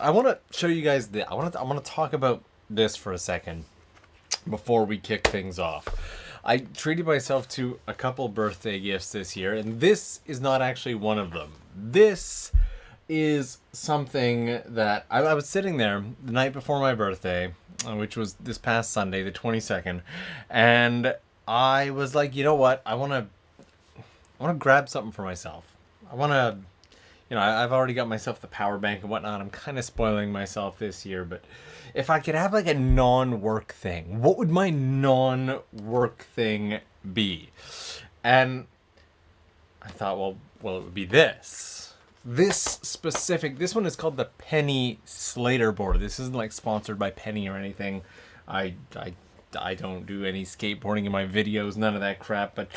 I want to show you guys I want to talk about this for a second before we kick things off. I treated myself to a couple birthday gifts this year, and this is not actually one of them. This is something that I was sitting there the night before my birthday, which was this past Sunday, the 22nd, and I was like, you know what? I want to grab something for myself. I want to, I've already got myself the power bank and whatnot. I'm kind of spoiling myself this year, but if I could have like a non-work thing, what would my non-work thing be? And I thought, well, it would be this. This one is called the Penny Slater board. This isn't like sponsored by Penny or anything. I don't do any skateboarding in my videos, none of that crap, but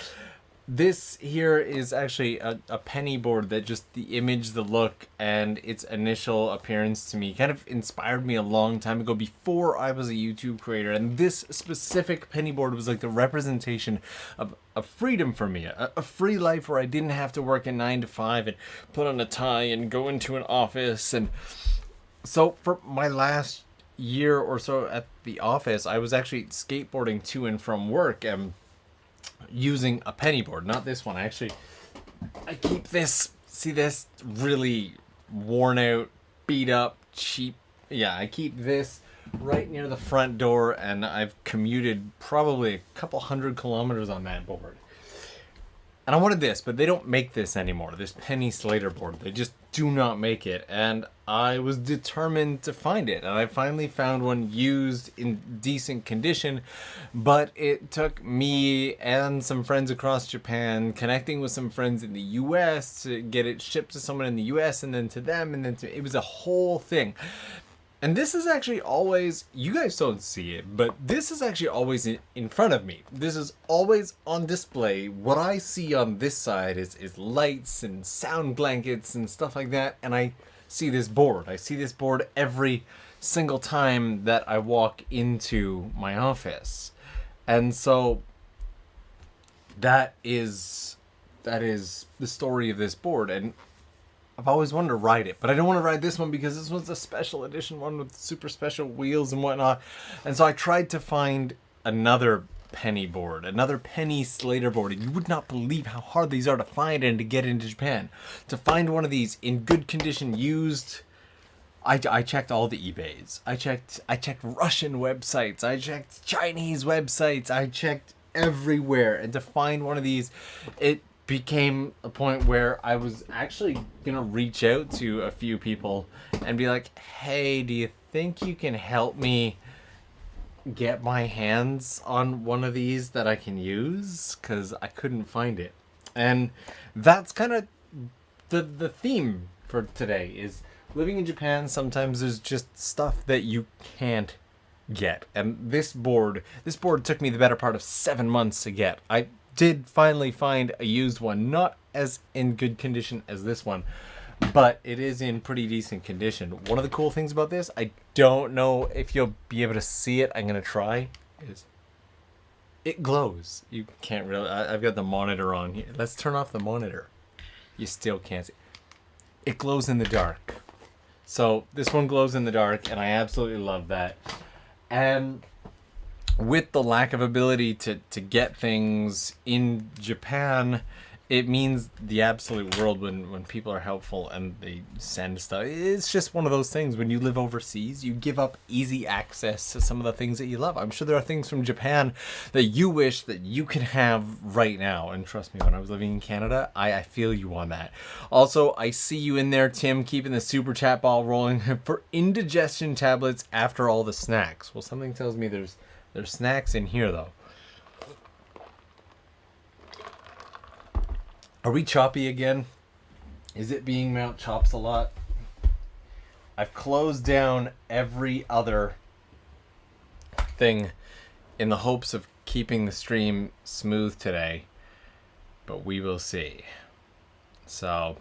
this here is actually a penny board that just the image, the look, and its initial appearance to me kind of inspired me a long time ago before I was a YouTube creator. And this specific penny board was like the representation of freedom for me, a free life where I didn't have to work a 9 to 5 and put on a tie and go into an office. And so for my last year or so at the office, I was actually skateboarding to and from work and using a penny board, not this one. I keep this, see this really worn out, beat up, cheap. Yeah, I keep this right near the front door, and I've commuted probably a couple 100 kilometers on that board. And I wanted this, but they don't make this anymore. This Penny Slater board, they just do not make it. And I was determined to find it. And I finally found one used in decent condition. But it took me and some friends across Japan, connecting with some friends in the US to get it shipped to someone in the US, and then to them, and then to... It was a whole thing. And this is actually always, you guys don't see it, but this is actually always in front of me. This is always on display. What I see on this side is lights and sound blankets and stuff like that. And I see this board. I see this board every single time that I walk into my office. And so that is the story of this board. And I've always wanted to ride it, but I don't want to ride this one because this one's a special edition one with super special wheels and whatnot. And so I tried to find another penny board, another Penny Slater board. And you would not believe how hard these are to find and to get into Japan. To find one of these in good condition, used, I checked all the eBays. I checked Russian websites. I checked Chinese websites. I checked everywhere. And to find one of these, it became a point where I was actually gonna reach out to a few people and be like, hey, do you think you can help me get my hands on one of these that I can use? Because I couldn't find it. And that's kind of the theme for today is living in Japan. Sometimes there's just stuff that you can't get. And this board took me the better part of 7 months to get. I did finally find a used one, not as in good condition as this one, but it is in pretty decent condition. One of the cool things about this, I don't know if you'll be able to see it, I'm gonna try, is it glows. You can't really, I've got the monitor on here. Let's turn off the monitor. You still can't see. It glows in the dark. So this one glows in the dark, and I absolutely love that. And with the lack of ability to get things in Japan, it means the absolute world when people are helpful and they send stuff. It's just one of those things. When you live overseas, you give up easy access to some of the things that you love. I'm sure there are things from Japan that you wish that you could have right now. And trust me, when I was living in Canada, I feel you on that. Also, I see you in there, Tim, keeping the super chat ball rolling for indigestion tablets after all the snacks. Well, something tells me there's snacks in here, though. Are we choppy again? Is it being Mount Chops a lot? I've closed down every other thing in the hopes of keeping the stream smooth today, but we will see. So,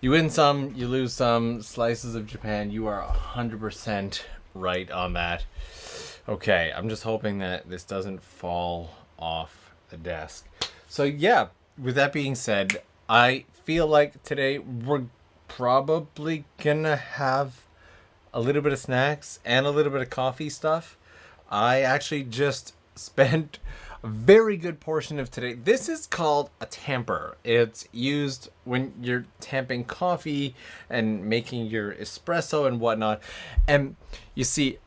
you win some, you lose some. Slices of Japan, you are 100% right on that. Okay, I'm just hoping that this doesn't fall off the desk. So yeah, with that being said, I feel like today we're probably gonna have a little bit of snacks, and a little bit of coffee stuff. I actually just spent a very good portion of today. This is called a tamper. It's used when you're tamping coffee and making your espresso and whatnot. And you see,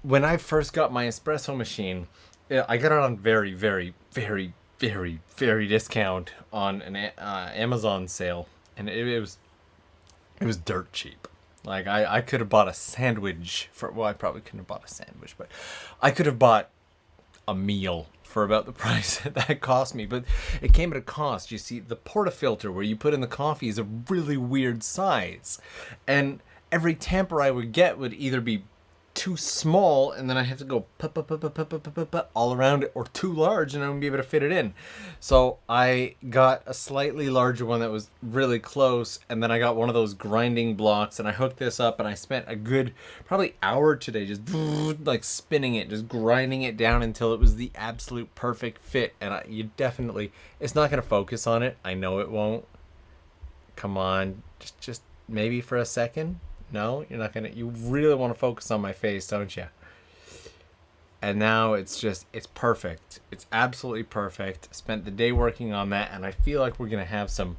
when I first got my espresso machine, I got it on very, very, very, very, very discount on an Amazon sale, and it was dirt cheap. Like I could have bought a sandwich for, well, I probably couldn't have bought a sandwich, but I could have bought a meal for about the price that cost me. But it came at a cost. You see, the portafilter where you put in the coffee is a really weird size, and every tamper I would get would either be too small, and then I have to go all around it, or too large, and I wouldn't be able to fit it in. So I got a slightly larger one that was really close, and then I got one of those grinding blocks, and I hooked this up, and I spent a good probably hour today just like spinning it, just grinding it down until it was the absolute perfect fit. And you definitely, it's not going to focus on it. I know it won't. Come on, just maybe for a second. No, you're not gonna. You really want to focus on my face, don't you? And now it's perfect. It's absolutely perfect. Spent the day working on that, and I feel like we're gonna have some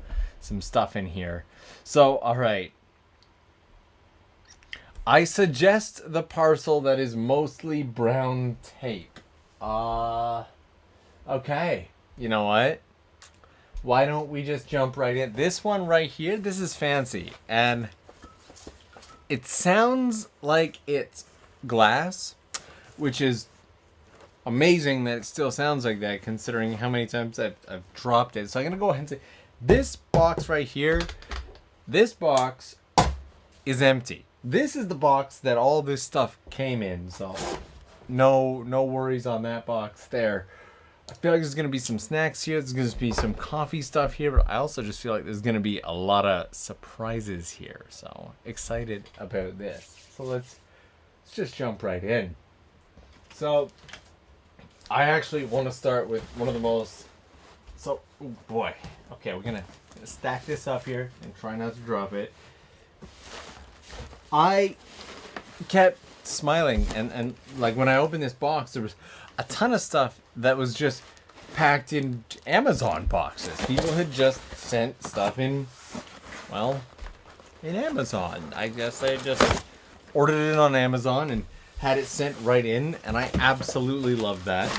stuff in here. So, all right. I suggest the parcel that is mostly brown tape. Okay. You know what? Why don't we just jump right in? This one right here, this is fancy, and it sounds like it's glass, which is amazing that it still sounds like that, considering how many times I've dropped it. So I'm going to go ahead and say, this box right here, this box is empty. This is the box that all this stuff came in, so no worries on that box there. I feel like there's going to be some snacks here. There's going to be some coffee stuff here. But I also just feel like there's going to be a lot of surprises here. So excited about this. So let's just jump right in. So I actually want to start with one of the most... So, oh boy. Okay, we're going to stack this up here and try not to drop it. I kept smiling. And like when I opened this box, there was a ton of stuff that was just packed in Amazon boxes. People had just sent stuff in Amazon. I guess they just ordered it on Amazon and had it sent right in, and I absolutely love that.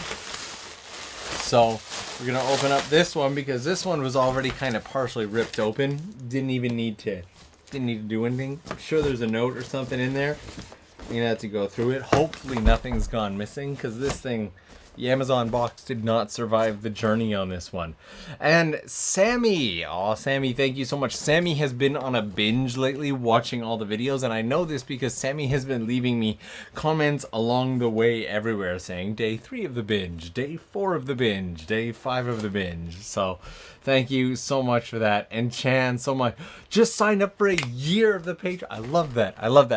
So we're gonna open up this one because this one was already kind of partially ripped open. Didn't need to do anything. I'm sure there's a note or something in there. You're gonna have to go through it. Hopefully nothing's gone missing, because this thing, the Amazon box, did not survive the journey on this one. And Sammy, Sammy, thank you so much. Sammy has been on a binge lately, watching all the videos, and I know this because Sammy has been leaving me comments along the way everywhere saying day 3 of the binge, day 4 of the binge, day 5 of the binge. So thank you so much for that. And Chan, so much. Just signed up for a year of the Patreon. I love that.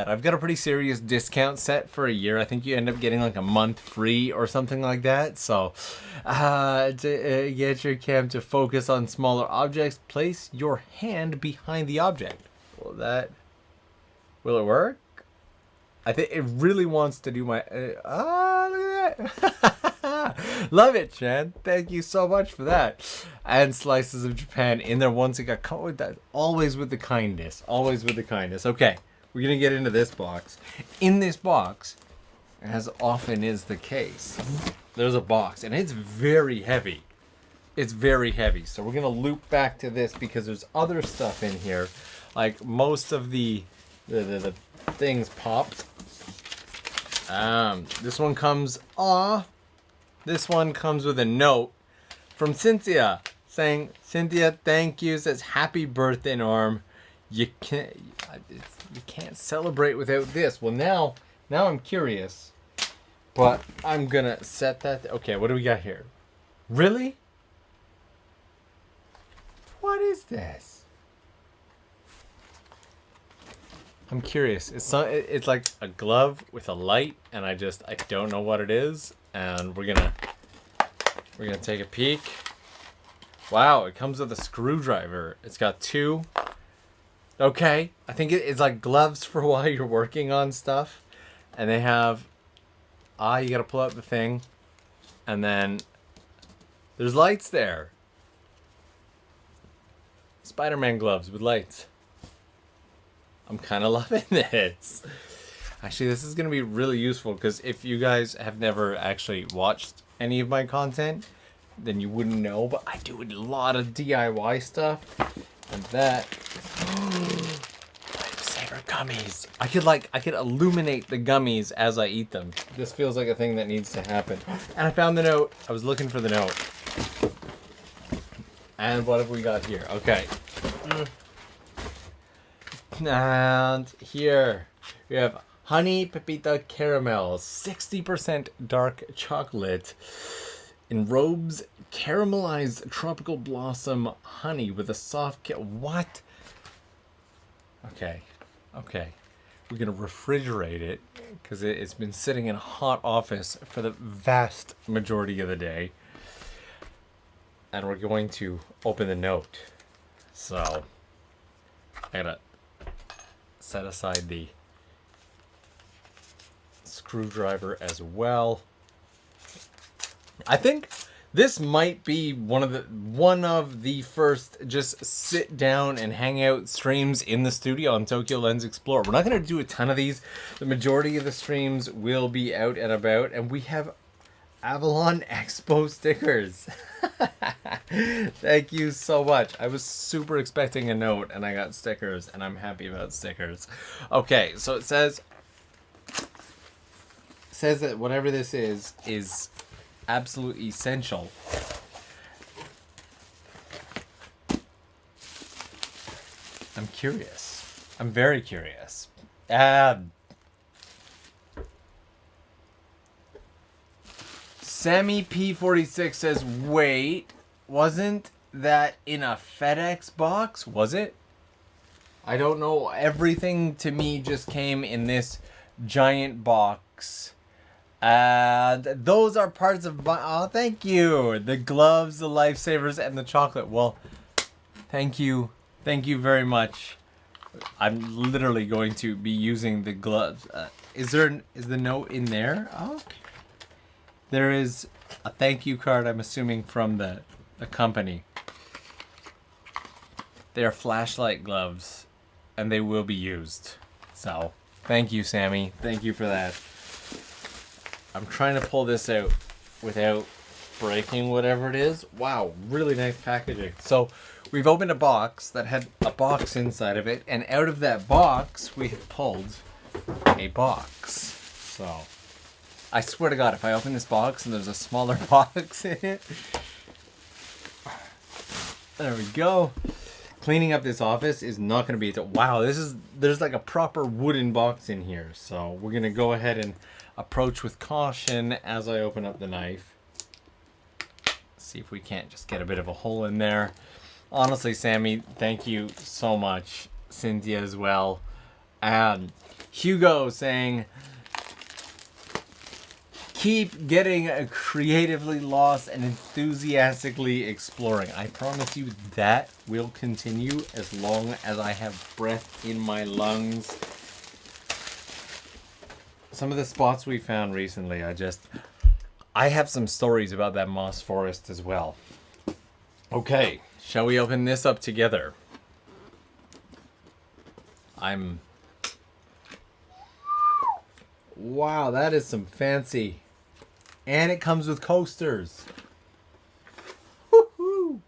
I've got a pretty serious discount set for a year. I think you end up getting like a month free or something like that. So to get your cam to focus on smaller objects, place your hand behind the object. Will it work? I think it really wants to do my... look at that. Love it, Chan. Thank you so much for that. And Slices of Japan in there once it got caught with that. Always with the kindness. Always with the kindness. Okay, we're going to get into this box. In this box, as often is the case, there's a box, and it's very heavy. It's very heavy. So we're going to loop back to this because there's other stuff in here. Like most of the things popped. This one comes with a note from Cynthia saying, Cynthia, thank you. Says happy birthday, Norm. You can't celebrate without this. Well, now I'm curious, but I'm gonna set that. Okay, what do we got here? Really? What is this? I'm curious. It's like a glove with a light, and I don't know what it is. And we're gonna take a peek. Wow, it comes with a screwdriver. It's got 2. Okay, I think it's like gloves for while you're working on stuff. And they have, you gotta pull out the thing. And then there's lights there. Spider-Man gloves with lights. I'm kind of loving this. Actually, this is going to be really useful because if you guys have never actually watched any of my content, then you wouldn't know. But I do a lot of DIY stuff. And that... Lifesaver gummies. I could illuminate the gummies as I eat them. This feels like a thing that needs to happen. And I found the note. I was looking for the note. And what have we got here? Okay. And here we have honey pepita caramel, 60% dark chocolate, enrobes caramelized tropical blossom honey with a soft what? Okay. We're gonna refrigerate it because it's been sitting in a hot office for the vast majority of the day. And we're going to open the note. So, I gotta set aside the screwdriver as well. I think this might be one of the first just sit down and hang out streams in the studio on Tokyo Lens Explorer. We're not gonna do a ton of these. The majority of the streams will be out and about, and we have Avalon Expo stickers. Thank you so much. I was super expecting a note and I got stickers and I'm happy about stickers. Okay, so it says that whatever this is absolutely essential. I'm curious. I'm very curious. Sammy P46 says, wait, wasn't that in a FedEx box? Was it? I don't know. Everything to me just came in this giant box. Those are parts of my... Oh, thank you. The gloves, the lifesavers, and the chocolate. Well, thank you. Thank you very much. I'm literally going to be using the gloves. Is the note in there? Oh, okay. There is a thank you card, I'm assuming, from the company. They are flashlight gloves, and they will be used. So, thank you, Sammy. Thank you for that. I'm trying to pull this out without breaking whatever it is. Wow, really nice packaging. So, we've opened a box that had a box inside of it, and out of that box, we have pulled a box. So... I swear to God, if I open this box and there's a smaller box in it. There we go. Cleaning up this office is not going to be... Wow, there's like a proper wooden box in here. So we're going to go ahead and approach with caution as I open up the knife. See if we can't just get a bit of a hole in there. Honestly, Sammy, thank you so much. Cynthia as well. And Hugo saying... Keep getting creatively lost and enthusiastically exploring. I promise you that will continue as long as I have breath in my lungs. Some of the spots we found recently, I have some stories about that moss forest as well. Okay, shall we open this up together? Wow, that is some fancy... And it comes with coasters. Woohoo!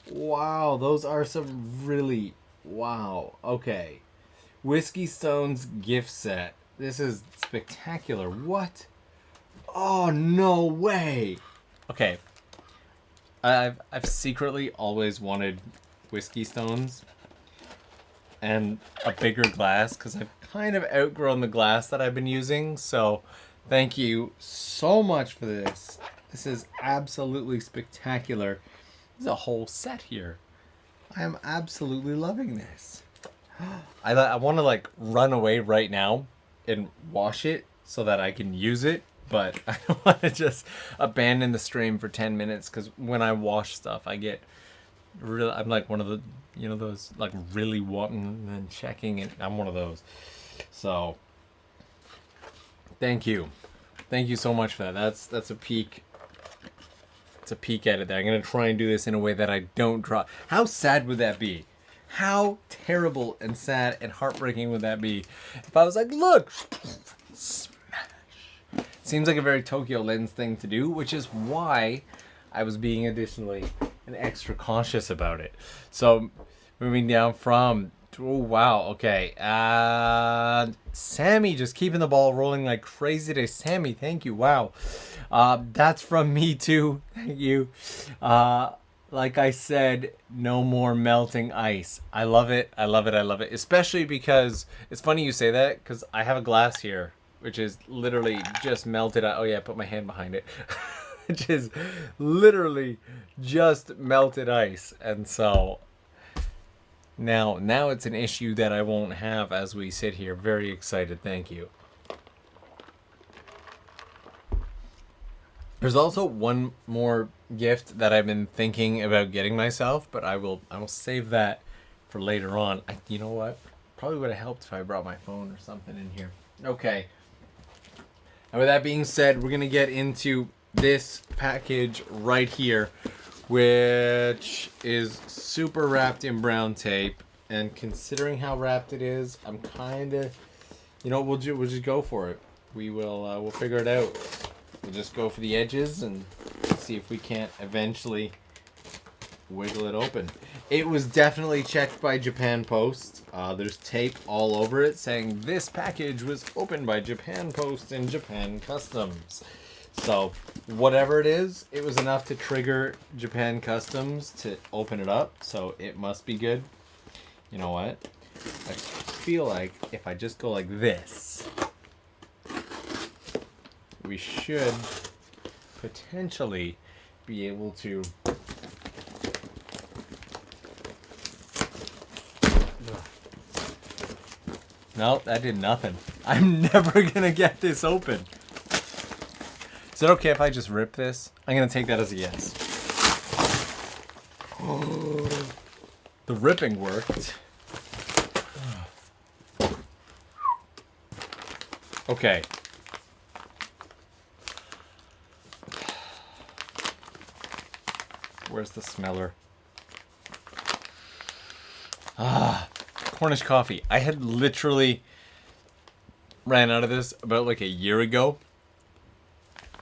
Wow, those are some really... Wow, okay. Whiskey Stone's gift set. This is spectacular. What? Oh, no way! Okay. I've secretly always wanted Whiskey Stones. And a bigger glass, because I've kind of outgrown the glass that I've been using, so... Thank you so much for this. This is absolutely spectacular. There's a whole set here. I am absolutely loving this. I want to like run away right now and wash it so that I can use it, but I don't want to just abandon the stream for 10 minutes because when I wash stuff, I get Really, I'm like one of the, those like really wanting and then checking, and I'm one of those. So, thank you, so much for that. That's a peek. It's a peek at it. There, I'm gonna try and do this in a way that I don't drop. How sad would that be? How terrible and sad and heartbreaking would that be if I was like, look, smash. Seems like a very Tokyo Lens thing to do, which is why I was being additionally and extra cautious about it. So moving down from, oh wow, okay, Sammy just keeping the ball rolling like crazy today. Sammy, thank you. Wow, that's from me too. Thank you. Like I said, no more melting ice. I love it. I love it. I love it. Especially because it's funny you say that, because I have a glass here which is literally just melted. Oh yeah, I put my hand behind it. Which is literally just melted ice. And so now it's an issue that I won't have as we sit here. Very excited. Thank you. There's also one more gift that I've been thinking about getting myself, but I will save that for later on. You know what? Probably would have helped if I brought my phone or something in here. Okay. And with that being said, we're going to get into this package right here, which is super wrapped in brown tape. And considering how wrapped it is, I'm kind of, we'll just go for it. We'll figure it out. We'll just go for the edges and see if we can't eventually wiggle it open. It was definitely checked by Japan Post. There's tape all over it saying this package was opened by Japan Post and Japan Customs. So whatever it is, it was enough to trigger Japan Customs to open it up. So it must be good. You know what? I feel like if I just go like this, we should potentially be able to. No, that did nothing. I'm never gonna get this open. Is it okay if I just rip this? I'm gonna take that as a yes. The ripping worked. Okay. Where's the smeller? Cornish coffee. I had literally ran out of this about like a year ago.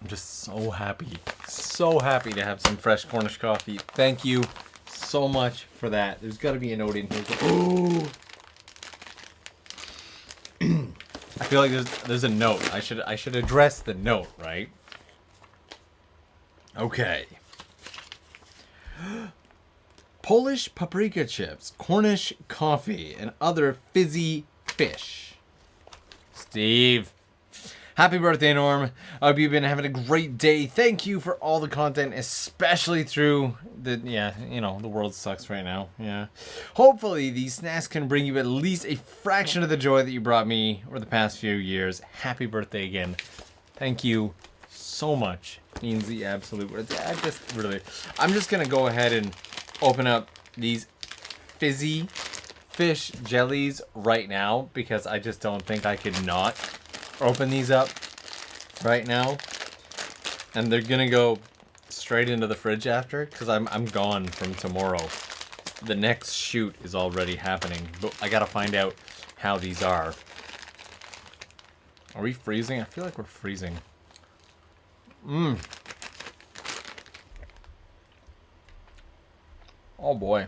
I'm just so happy to have some fresh Cornish coffee. Thank you so much for that. There's got to be a note in here. Oh, I feel like there's a note. I should address the note, right? Okay. Polish paprika chips, Cornish coffee, and other fizzy fish. Steve. Happy birthday, Norm. I hope you've been having a great day. Thank you for all the content, especially through the world sucks right now. Yeah. Hopefully, these snacks can bring you at least a fraction of the joy that you brought me over the past few years. Happy birthday again. Thank you so much. Means the absolute. I'm just going to go ahead and open up these fizzy fish jellies right now because I just don't think I could not open these up right now. And they're gonna go straight into the fridge after because I'm gone from tomorrow. The next shoot is already happening, but I gotta find out how these are. Are we freezing? I feel like we're freezing. Oh boy.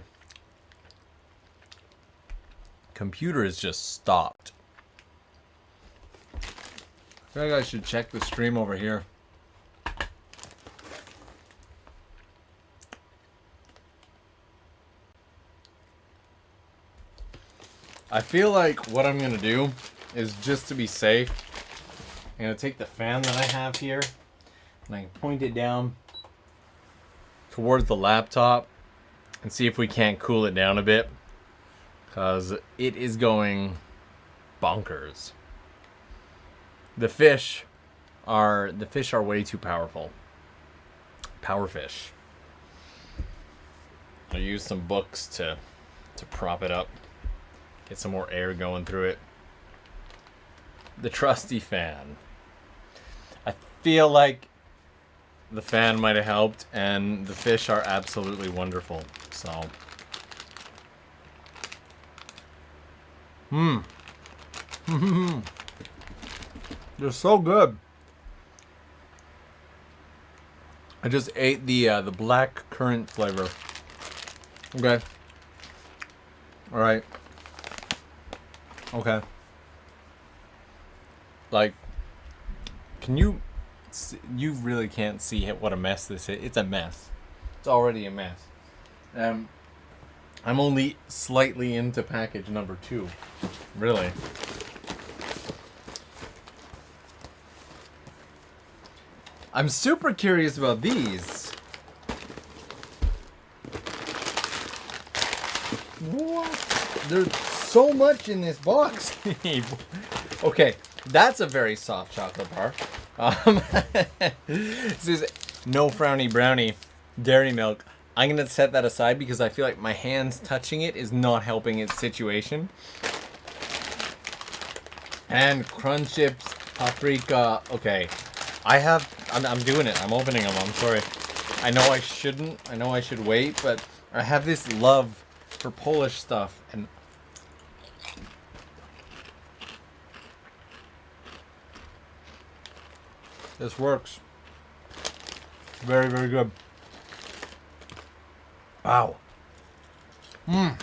Computer is just stopped. I feel like I should check the stream over here. I feel like what I'm going to do is just to be safe. I'm going to take the fan that I have here and I can point it down towards the laptop and see if we can't cool it down a bit. Because it is going bonkers. The fish are way too powerful. Power fish. I used some books to prop it up, get some more air going through it. The trusty fan. I feel like the fan might have helped, and the fish are absolutely wonderful. So, they're so good. I just ate the black currant flavor. Okay. All right. Okay. Like, can you? You really can't see what a mess this is. It's a mess. It's already a mess. I'm only slightly into package number 2. Really. I'm super curious about these. What? There's so much in this box. Okay, that's a very soft chocolate bar. This is no frowny brownie dairy milk. I'm gonna set that aside because I feel like my hands touching it is not helping its situation. And crunch chips, paprika. Okay, I'm doing it. I'm opening them. I'm sorry. I know I shouldn't. I know I should wait, but I have this love for Polish stuff, and this works. Very, very good. Wow. Thank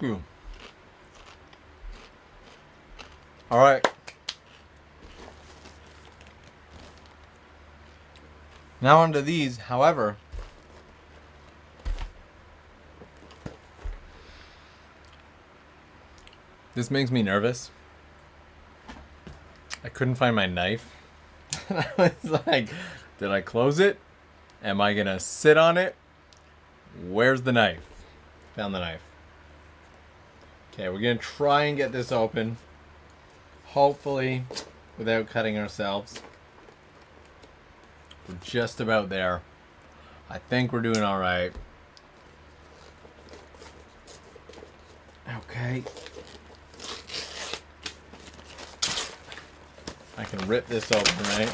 you. All right. Now onto these. However, this makes me nervous. I couldn't find my knife. I was like, did I close it? Am I gonna sit on it? Where's the knife? Found the knife. Okay, we're gonna try and get this open. Hopefully, without cutting ourselves. We're just about there. I think we're doing alright. Okay. I can rip this open, right?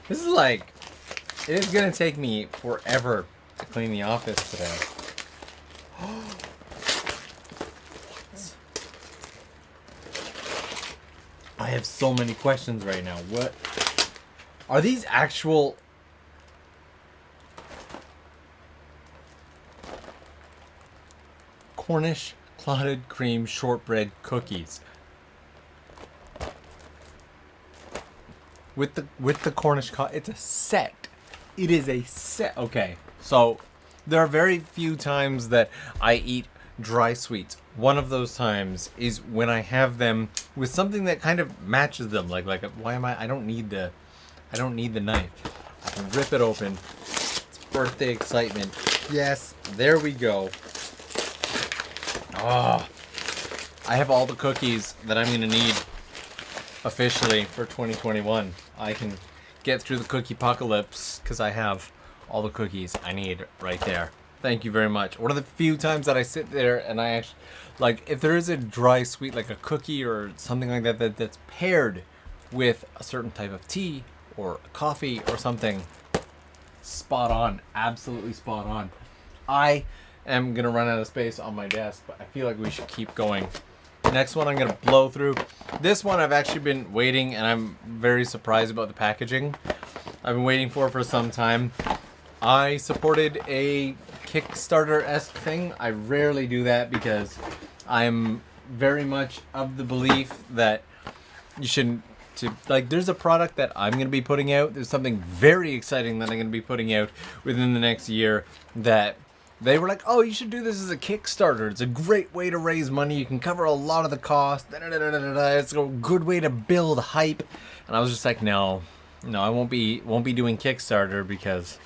This is like, it is gonna take me forever to clean the office today. I have so many questions right now. What are these actual Cornish clotted cream shortbread cookies? With the Cornish it's a set. It is a set. Okay, so there are very few times that I eat dry sweets. One of those times is when I have them with something that kind of matches them. Like why am I don't need the knife. I can rip it open. It's birthday excitement. Yes, there we go. Ah, I have all the cookies that I'm gonna need officially for 2021. I can get through the cookie apocalypse because I have all the cookies I need right there. Thank you very much. One of the few times that I sit there and I actually, like, if there is a dry sweet, like a cookie or something like that, that's paired with a certain type of tea or coffee or something, spot on. Absolutely spot on. I am going to run out of space on my desk, but I feel like we should keep going. Next one I'm going to blow through. This one I've actually been waiting, and I'm very surprised about the packaging. I've been waiting for some time. I supported a Kickstarter-esque thing. I rarely do that because I'm very much of the belief that you shouldn't there's a product that I'm going to be putting out. There's something very exciting that I'm going to be putting out within the next year that they were like, oh, you should do this as a Kickstarter. It's a great way to raise money. You can cover a lot of the cost. It's a good way to build hype. And I was just like, no, I won't be doing Kickstarter because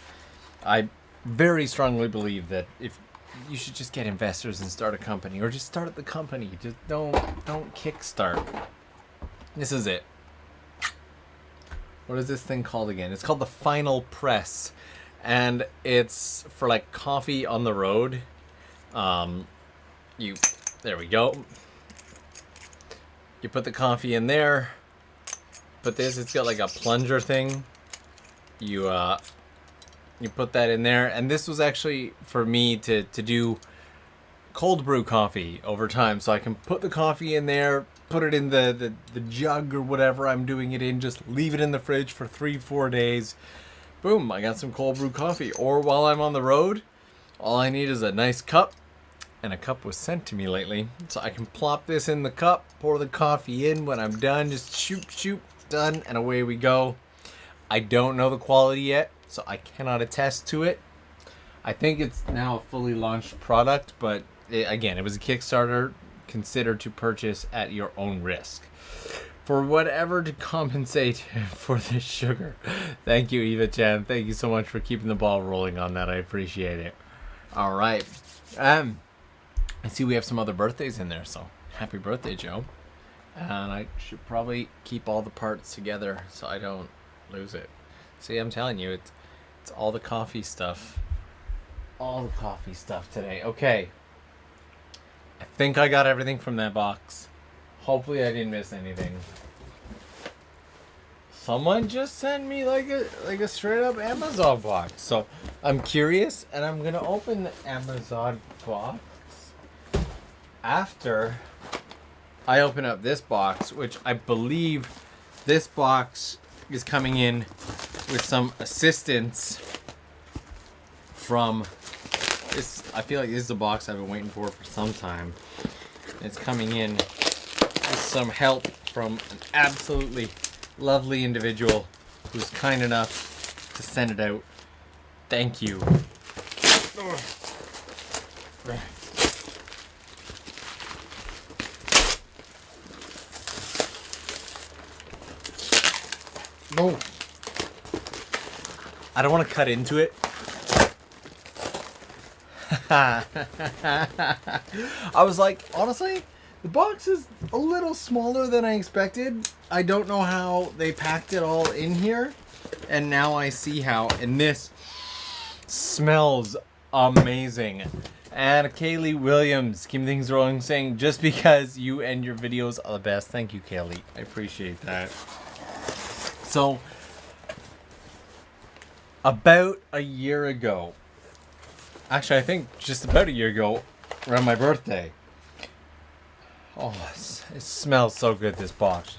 I very strongly believe that if you should just get investors and start a company, or just start the company. Just don't kickstart. This is it. What is this thing called again? It's called the Final Press, and it's for like coffee on the road. There we go. You put the coffee in there. Put this. It's got like a plunger thing. You put that in there, and this was actually for me to do cold brew coffee over time, so I can put the coffee in there, put it in the jug or whatever I'm doing it in, just leave it in the fridge for 3-4 days. Boom, I got some cold brew coffee. Or while I'm on the road, all I need is a nice cup, and a cup was sent to me lately, so I can plop this in the cup, pour the coffee in. When I'm done, just shoot, done, and away we go. I don't know the quality yet, so I cannot attest to it. I think it's now a fully launched product, but again, it was a Kickstarter. Consider to purchase at your own risk. For whatever to compensate for this sugar. Thank you, Eva-chan. Thank you so much for keeping the ball rolling on that. I appreciate it. All right. I see we have some other birthdays in there, so happy birthday, Joe. And I should probably keep all the parts together so I don't lose it. See, I'm telling you, it's all the coffee stuff. All the coffee stuff today. Okay. I think I got everything from that box. Hopefully I didn't miss anything. Someone just sent me like a straight up Amazon box. So I'm curious, and I'm gonna open the Amazon box after I open up this box, which I believe this box is coming in with some assistance from this. I feel like this is a box I've been waiting for some time. It's coming in with some help from an absolutely lovely individual who's kind enough to send it out. Thank you. No. I don't want to cut into it. I was like, honestly, the box is a little smaller than I expected. I don't know how they packed it all in here. And now I see how. And this smells amazing. And Kaylee Williams, keeping things rolling, saying, just because you and your videos are the best. Thank you, Kaylee. I appreciate that. So, about a year ago, actually I think just about a year ago, around my birthday. Oh, it smells so good, this box.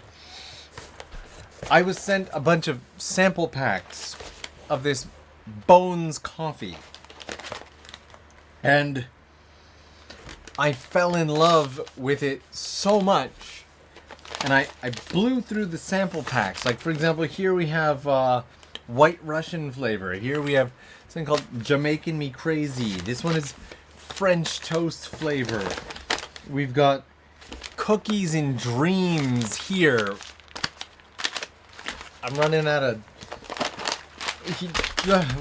I was sent a bunch of sample packs of this Bones coffee. And I fell in love with it so much. And I blew through the sample packs. Like, for example, here we have White Russian flavor. Here we have something called Jamaican Me Crazy. This one is French toast flavor. We've got Cookies and Dreams here. I'm running out of...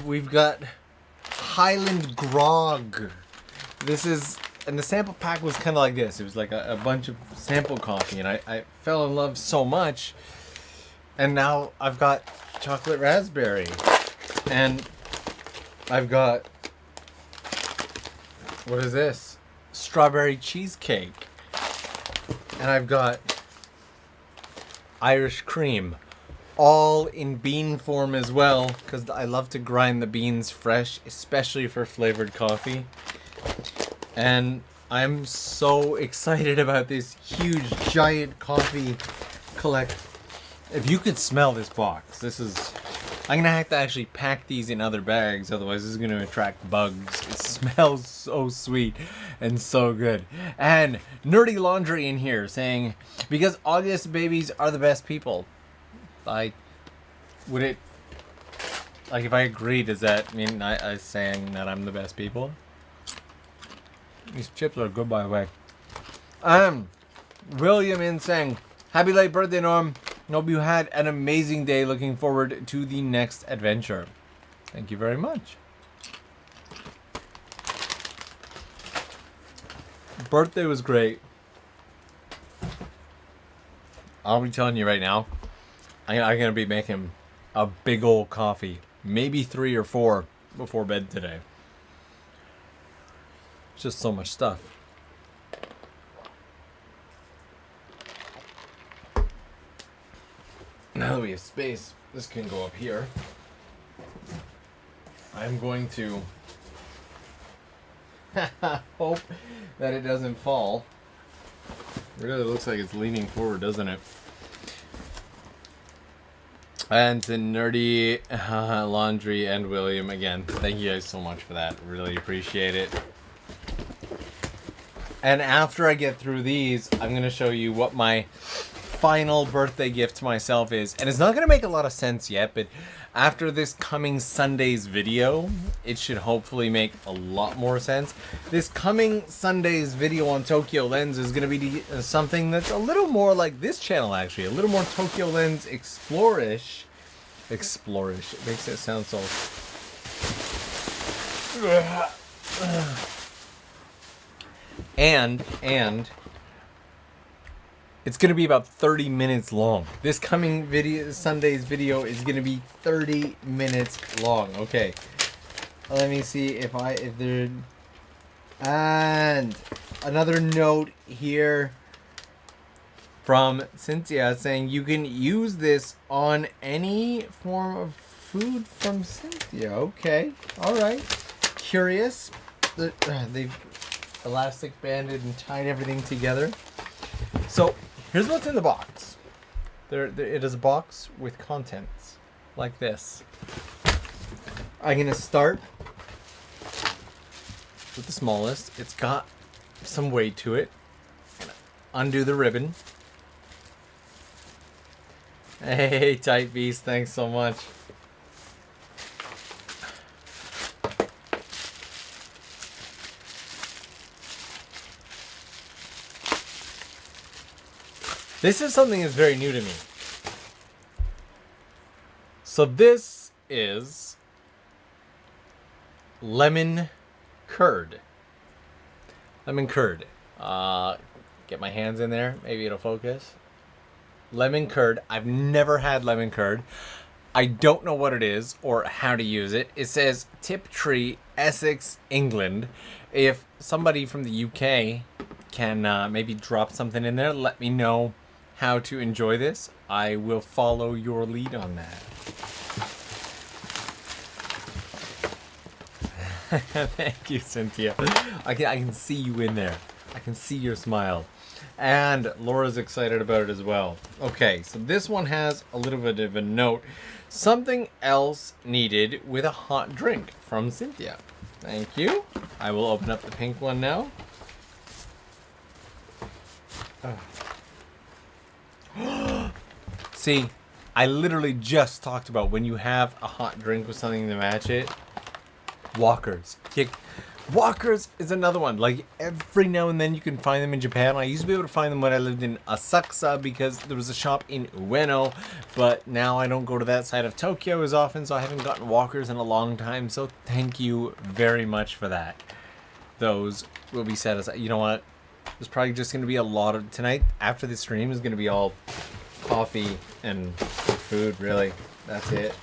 We've got Highland Grog. This is... And the sample pack was kind of like this. It was like a bunch of sample coffee. And I fell in love so much. And now I've got chocolate raspberry. And I've got... What is this? Strawberry cheesecake. And I've got Irish cream. All in bean form as well. Because I love to grind the beans fresh. Especially for flavored coffee. And I'm so excited about this huge, giant coffee collect. If you could smell this box, this is... I'm going to have to actually pack these in other bags, otherwise this is going to attract bugs. It smells so sweet and so good. And Nerdy Laundry in here saying, because August babies are the best people. Would it... Like, if I agree, does that mean I saying that I'm the best people? These chips are good, by the way. William in saying, happy late birthday, Norm. Hope you had an amazing day. Looking forward to the next adventure. Thank you very much. Birthday was great. I'll be telling you right now, I'm going to be making a big old coffee. Maybe 3 or 4. before bed today. Just so much stuff. Now that we have space, this can go up here. I'm going to hope that it doesn't fall. It really looks like it's leaning forward, doesn't it? And to Nerdy, Laundry, and William, again, thank you guys so much for that. Really appreciate it. And after I get through these, I'm going to show you what my final birthday gift to myself is. And it's not going to make a lot of sense yet, but after this coming Sunday's video, it should hopefully make a lot more sense. This coming Sunday's video on Tokyo Lens is going to be something that's a little more like this channel, actually. A little more Tokyo Lens explore-ish. Explore-ish. It makes it sound so... And it's going to be about 30 minutes long. This coming video, Sunday's video, is going to be 30 minutes long. Okay. Let me see if there... And another note here from Cynthia saying you can use this on any form of food from Cynthia. Okay. All right. Curious. They've elastic banded and tied everything together. So here's what's in the box. It is a box with contents like this. I'm gonna start with the smallest. It's got some weight to it. Undo the ribbon. Hey, Tight Beast, thanks so much. This is something that's very new to me. So this is lemon curd. Lemon curd. Get my hands in there. Maybe it'll focus. Lemon curd. I've never had lemon curd. I don't know what it is or how to use it. It says Tiptree, Essex, England. If somebody from the UK can maybe drop something in there, let me know how to enjoy this. I will follow your lead on that. Thank you, Cynthia. I can see you in there. I can see your smile. And Laura's excited about it as well. Okay, so this one has a little bit of a note. Something else needed with a hot drink from Cynthia. Thank you. I will open up the pink one now. See, I literally just talked about when you have a hot drink with something to match it. Walkers. Walkers is another one. Like, every now and then you can find them in Japan. I used to be able to find them when I lived in Asakusa because there was a shop in Ueno, but now I don't go to that side of Tokyo as often, so I haven't gotten walkers in a long time, so thank you very much for that. Those will be set aside. You know what? There's probably just going to be a lot of... Tonight, after the stream, is going to be all coffee and food, really. That's it.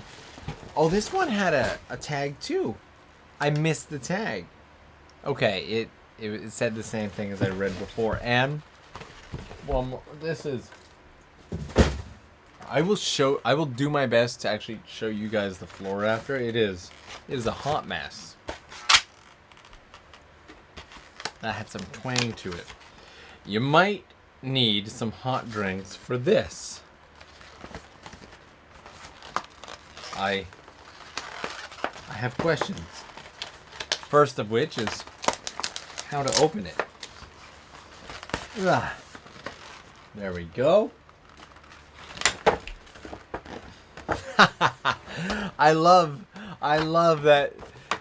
Oh, this one had a tag, too. I missed the tag. Okay, it said the same thing as I read before. And one more. This is... I will do my best to actually show you guys the floor after. It is a hot mess. That had some twang to it. You might need some hot drinks for this. I have questions. First of which is how to open it. There we go. I love that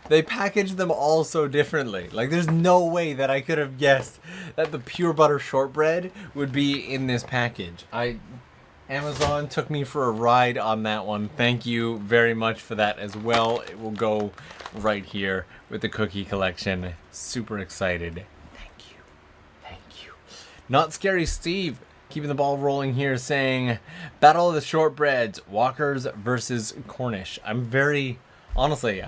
they package them all so differently. Like, there's no way that I could have guessed that the pure butter shortbread would be in this package. Amazon took me for a ride on that one. Thank you very much for that as well. It will go right here with the cookie collection. Super excited. Thank you. Thank you. Not Scary Steve, keeping the ball rolling here, saying, Battle of the Shortbreads, Walkers versus Cornish. I'm very... Honestly,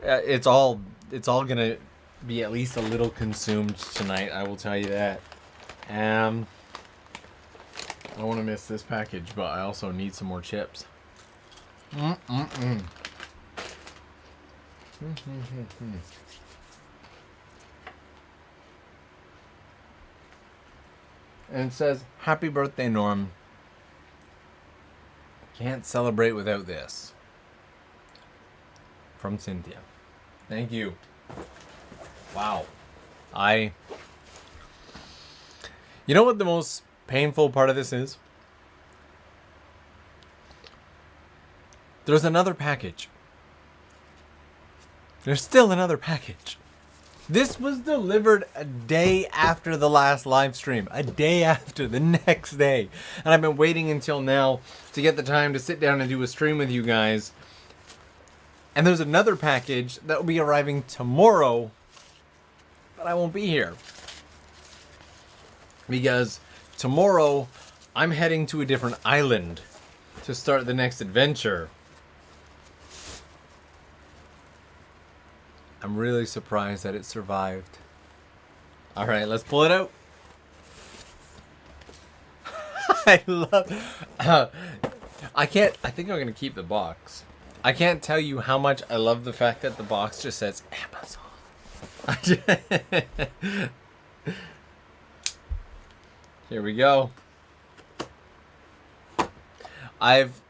it's all gonna be at least a little consumed tonight. I will tell you that. I don't want to miss this package, but I also need some more chips. And it says, "Happy birthday, Norm. Can't celebrate without this." From Cynthia. Thank you. Wow. You know what the most painful part of this is? There's another package. There's still another package. This was delivered a day after the last live stream. A day after, the next day. And I've been waiting until now to get the time to sit down and do a stream with you guys. And there's another package that will be arriving tomorrow, but I won't be here. Because tomorrow, I'm heading to a different island to start the next adventure. I'm really surprised that it survived. All right, let's pull it out. I think I'm going to keep the box. I can't tell you how much I love the fact that the box just says Amazon. Here we go. I've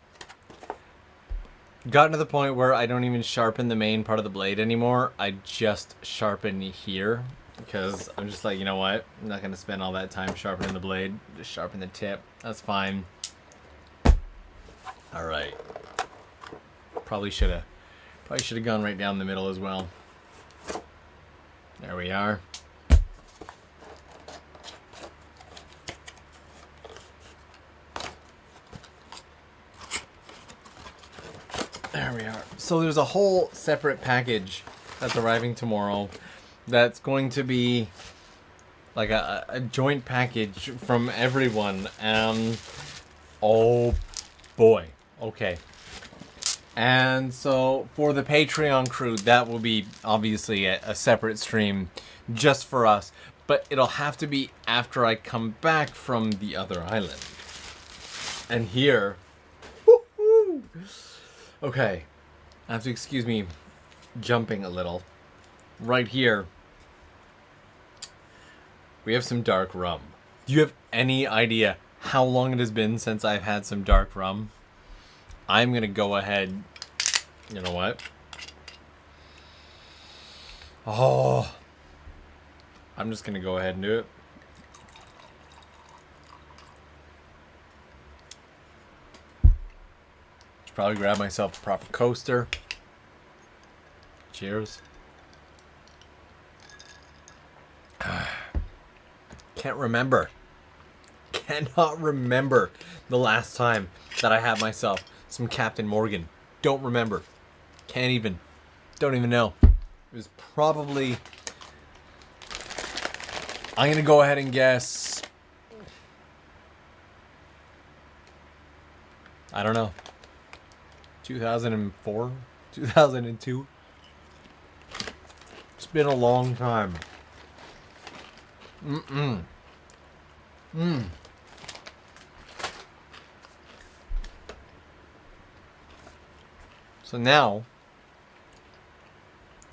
gotten to the point where I don't even sharpen the main part of the blade anymore. I just sharpen here because I'm just like, you know what? I'm not going to spend all that time sharpening the blade. Just sharpen the tip. That's fine. All right. Probably should have gone right down the middle as well. There we are. There we are. So there's a whole separate package that's arriving tomorrow that's going to be like a joint package from everyone. Oh boy. Okay. And so for the Patreon crew, that will be obviously a separate stream just for us. But it'll have to be after I come back from the other island. And here... Woo-hoo! Okay, I have to excuse me jumping a little. Right here, we have some dark rum. Do you have any idea how long it has been since I've had some dark rum? I'm going to go ahead, you know what? Oh, I'm just going to go ahead and do it. Probably grab myself a proper coaster. Cheers. Can't remember. Cannot remember the last time that I had myself some Captain Morgan. Don't remember. Can't even. Don't even know. It was probably... I'm going to go ahead and guess... I don't know. 2004? 2002? It's been a long time. So now,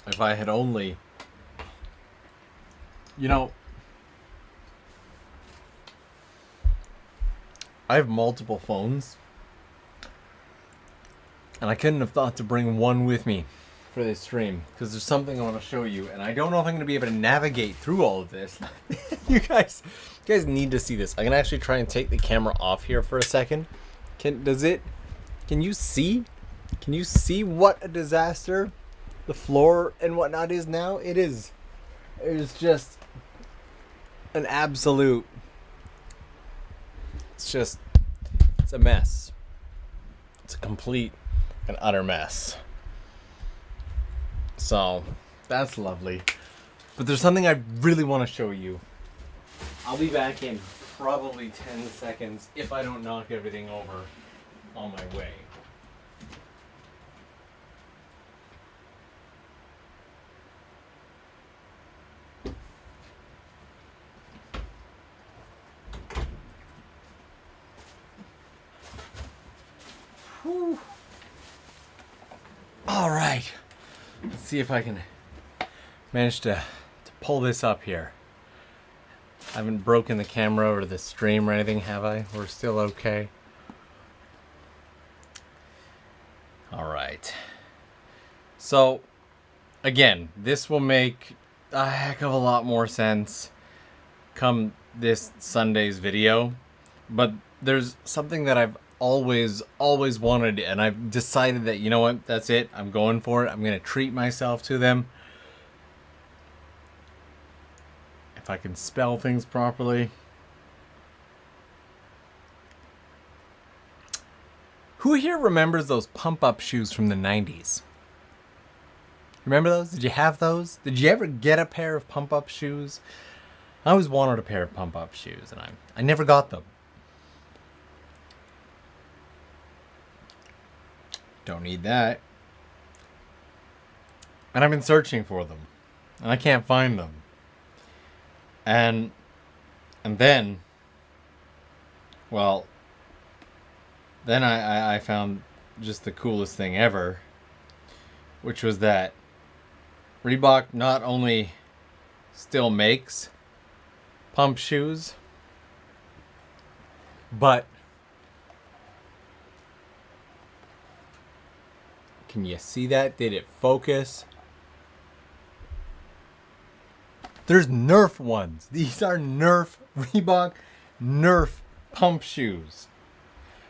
if I had only... You know, I have multiple phones. And I couldn't have thought to bring one with me for this stream because there's something I want to show you, and I don't know if I'm going to be able to navigate through all of this. You guys need to see this. I can actually try and take the camera off here for a second. Can you see? Can you see what a disaster the floor and whatnot is now? It is just an absolute. It's a mess. It's a complete an utter mess. So that's lovely. But there's something I really want to show you. I'll be back in probably 10 seconds if I don't knock everything over on my way. see if I can manage to pull this up here. I haven't broken the camera or the stream or anything, have I? We're still okay. All right. So, again, this will make a heck of a lot more sense come this Sunday's video. But there's something that I've always wanted, and I've decided that, you know what, that's it. I'm going for it. I'm going to treat myself to them. If I can spell things properly. Who here remembers those pump-up shoes from the 90s? Remember those? Did you have those? Did you ever get a pair of pump-up shoes? I always wanted a pair of pump-up shoes, and I never got them. Don't need that. And I've been searching for them, and I can't find them. And then, well, then I found just the coolest thing ever, which was that Reebok not only still makes pump shoes, but can you see that? Did it focus? There's Nerf ones. These are Nerf, Reebok Nerf pump shoes.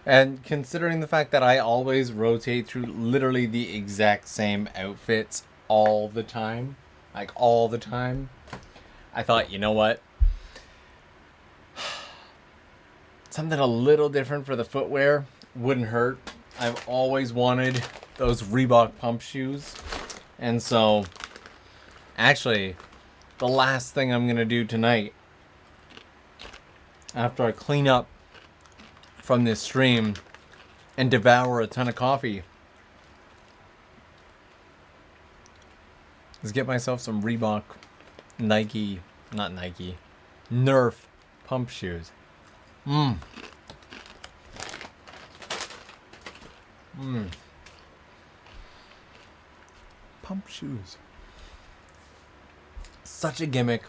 And considering the fact that I always rotate through literally the exact same outfits all the time, like all the time, I thought, you know what? Something a little different for the footwear wouldn't hurt. I've always wanted those Reebok pump shoes. And so, actually, the last thing I'm going to do tonight, after I clean up from this stream and devour a ton of coffee, is get myself some Reebok Nerf pump shoes. Pump shoes. Such a gimmick,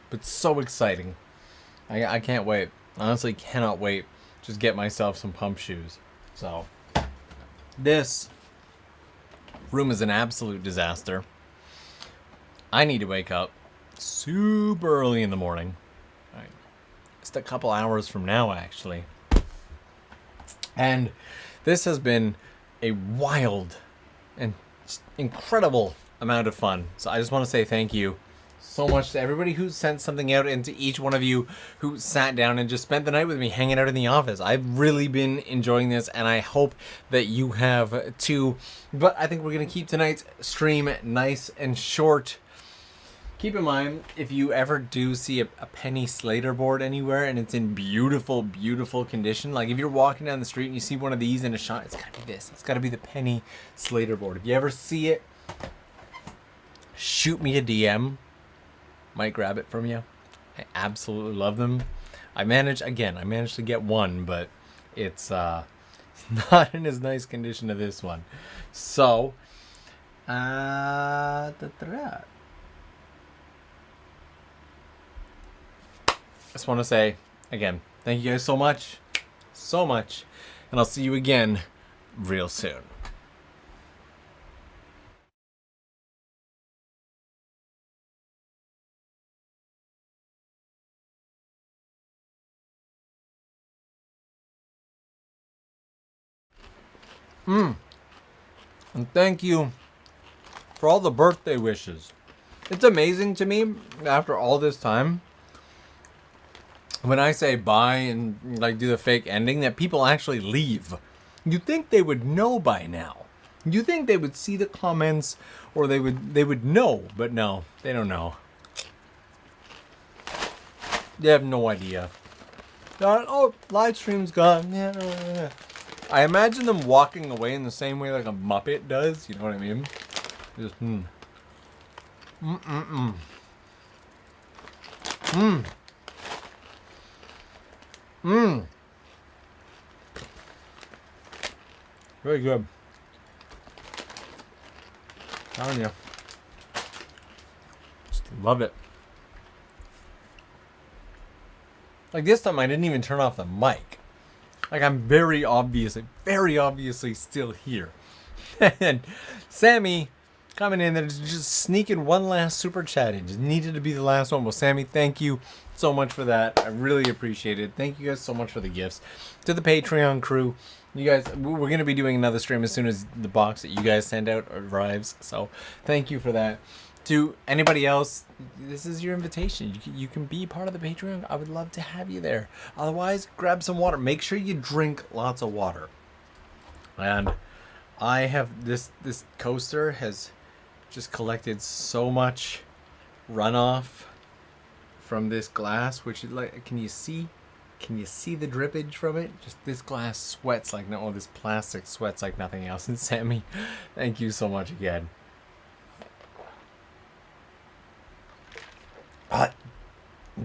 but so exciting. I can't wait. Honestly, cannot wait. Just get myself some pump shoes. So, this room is an absolute disaster. I need to wake up super early in the morning. Just a couple hours from now, actually. And this has been a wild and incredible amount of fun. So I just want to say thank you so much to everybody who sent something out, and to each one of you who sat down and just spent the night with me hanging out in the office. I've really been enjoying this, and I hope that you have too. But I think we're going to keep tonight's stream nice and short. Keep in mind, if you ever do see a penny Slater board anywhere and it's in beautiful, beautiful condition, like if you're walking down the street and you see one of these in a shot, it's got to be this. It's got to be the penny Slater board. If you ever see it, shoot me a DM. Might grab it from you. I absolutely love them. I managed to get one, but it's not in as nice condition as this one. So, just want to say, again, thank you guys so much, and I'll see you again real soon. And thank you for all the birthday wishes. It's amazing to me, after all this time, when I say bye and like do the fake ending, that people actually leave. You'd think they would know by now. You think they would see the comments, or they would know, but no, they don't know. They have no idea. Oh, live stream's gone. Yeah. I imagine them walking away in the same way like a Muppet does. You know what I mean? Just Very good. Telling you. Love it. Like this time I didn't even turn off the mic. Like I'm very obviously still here. And Sammy coming in there just sneaking one last super chat in. Just needed to be the last one. Well, Sammy, thank you so much for that. I really appreciate it. Thank you guys so much for the gifts. To the Patreon crew, you guys, we're going to be doing another stream as soon as the box that you guys send out arrives. So thank you for that. To anybody else, this is your invitation. You can be part of the Patreon. I would love to have you there. Otherwise, grab some water. Make sure you drink lots of water. And I have this coaster has just collected so much runoff from this glass, which is like, can you see the drippage from it? Just this glass sweats like no, this plastic sweats like nothing else. And Sammy, thank you so much again.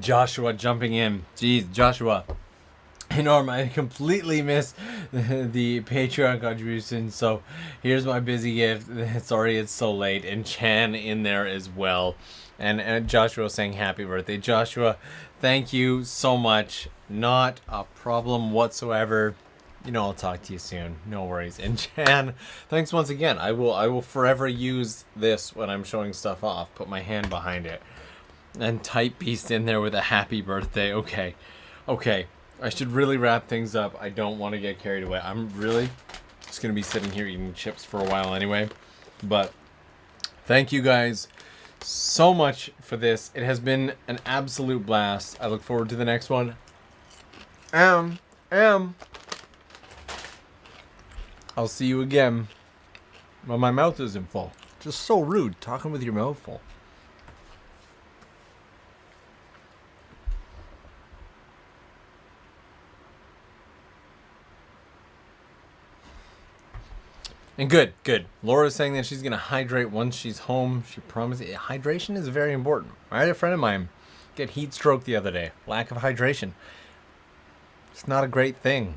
Joshua jumping in. Jeez, Joshua. Norm, I completely missed the Patreon contribution, so here's my busy gift. Sorry it's so late. And Chan in there as well. And Joshua saying happy birthday. Joshua, thank you so much. Not a problem whatsoever. You know, I'll talk to you soon. No worries. And Chan, thanks once again. I will forever use this when I'm showing stuff off. Put my hand behind it. And Type Beast in there with a happy birthday. Okay. I should really wrap things up. I don't want to get carried away. I'm really just going to be sitting here eating chips for a while anyway. But thank you guys so much for this. It has been an absolute blast. I look forward to the next one. I'll see you again. Well, my mouth isn't full. Just so rude, talking with your mouth full. And good. Laura's saying that she's going to hydrate once she's home. She promised it. Hydration is very important. I had a friend of mine get heat stroke the other day. Lack of hydration. It's not a great thing.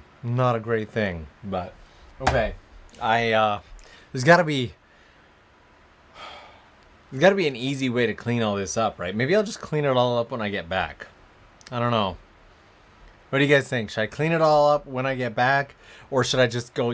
But, okay. There's got to be an easy way to clean all this up, right? Maybe I'll just clean it all up when I get back. I don't know. What do you guys think? Should I clean it all up when I get back? Or should I just go,